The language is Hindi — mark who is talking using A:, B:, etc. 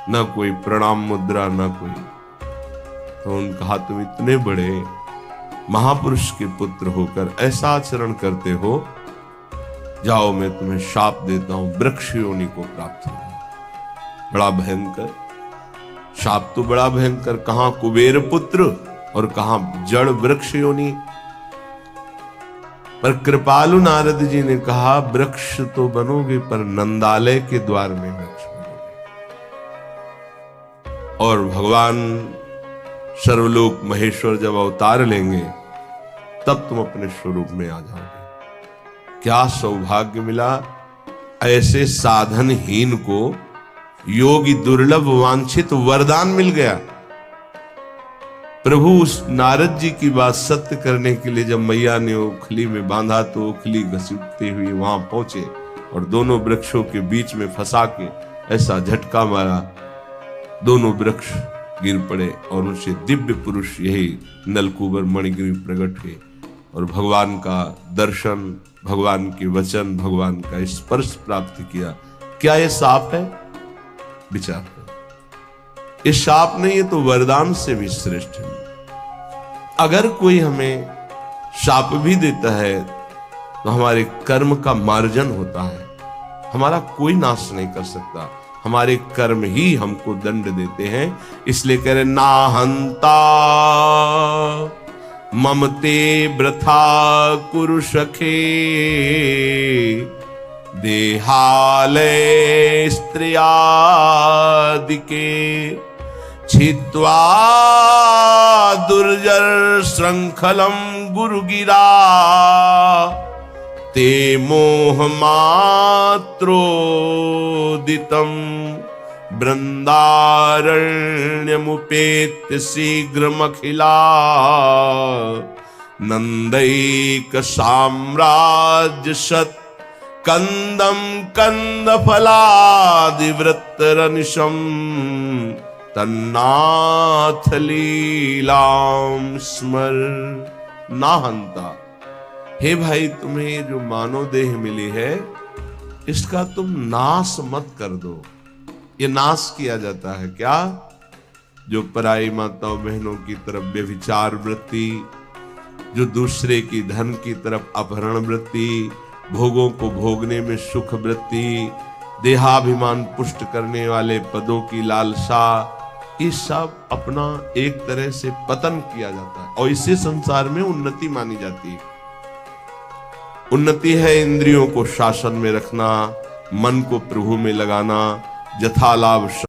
A: न कोई प्रणाम मुद्रा, न कोई। तो उन्होंने कहा तुम इतने बड़े महापुरुष के पुत्र होकर ऐसा आचरण करते हो, जाओ मैं तुम्हें शाप देता हूं, वृक्ष योनि को प्राप्त होगा। बड़ा भयंकर शाप, तो बड़ा भयंकर, कहां कुबेर पुत्र और कहां जड़ वृक्ष योनि। पर कृपालु नारद जी ने कहा वृक्ष तो बनोगे पर नंदालय के द्वार में वृक्ष बनोगे, और भगवान सर्वलोक महेश्वर जब अवतार लेंगे तब तुम अपने स्वरूप में आ जाओगे। क्या सौभाग्य मिला, ऐसे साधनहीन को योगी दुर्लभ वांछित वरदान मिल गया। प्रभु उस नारद जी की बात सत्य करने के लिए जब मैया ने ओखली में बांधा तो ओखली घसीटते हुए वहां पहुंचे और दोनों वृक्षों के बीच में फंसा के ऐसा झटका मारा, दोनों वृक्ष गिर पड़े और उनसे दिव्य पुरुष यही नलकूबर मणिगिरी प्रकट हुए और भगवान का दर्शन, भगवान के वचन, भगवान का स्पर्श प्राप्त किया। क्या ये शाप है? विचार करो, ये शाप नहीं, ये तो वरदान से भी श्रेष्ठ है। अगर कोई हमें शाप भी देता है तो हमारे कर्म का मार्जन होता है, हमारा कोई नाश नहीं कर सकता, हमारे कर्म ही हमको दंड देते हैं। इसलिए कह रहे नाहंता ममते वृथा कुरु सखे, देहालय स्त्रियादिके छित्वा दुर्जर श्रृंखलम गुरुगिरा, ते मोह मात्रोदितम वृंदारण्यमुपेत्य शीघ्रमखिला, नंदैक साम्राज्य सत कंदम कंद फलादिवृत्तरनिशम, तन्नाथ लीलाम स्मर। नाहंता, हे भाई तुम्हें जो मानव देह मिली है इसका तुम नाश मत कर दो। ये नाश किया जाता है क्या? जो पराई माताओं बहनों की तरफ व्यभिचार वृत्ति, जो दूसरे की धन की तरफ अपहरण वृत्ति, भोगों को भोगने में सुख वृत्ति, देहाभिमान पुष्ट करने वाले पदों की लालसा, ये सब अपना एक तरह से पतन किया जाता है और इसे संसार में उन्नति मानी जाती है। उन्नति है इंद्रियों को शासन में रखना, मन को प्रभु में लगाना, यथालाभ